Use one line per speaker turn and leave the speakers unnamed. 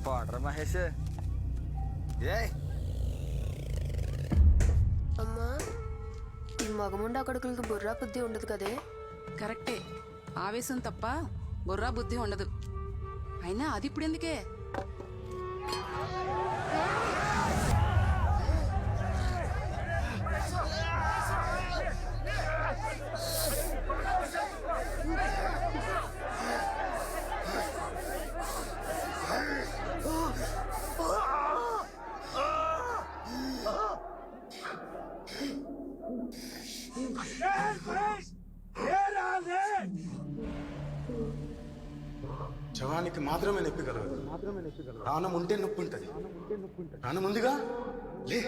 పాడరా మహేష్. ఏ
అమ్మా, ఈ మగముండ కొడుకులకి బుర్రా బుద్ధి ఉండదు కదే.
కరెక్టే, ఆవేశం తప్ప బుర్రా బుద్ధి ఉండదు. అయినా అది ఇప్పుడు ఎందుకే?
శవానికి మాత్రమే నొప్పి కలగదు, ప్రాణం ఉంటే నొప్పి ఉంటుంది. ప్రాణం ఉందిగా, లే.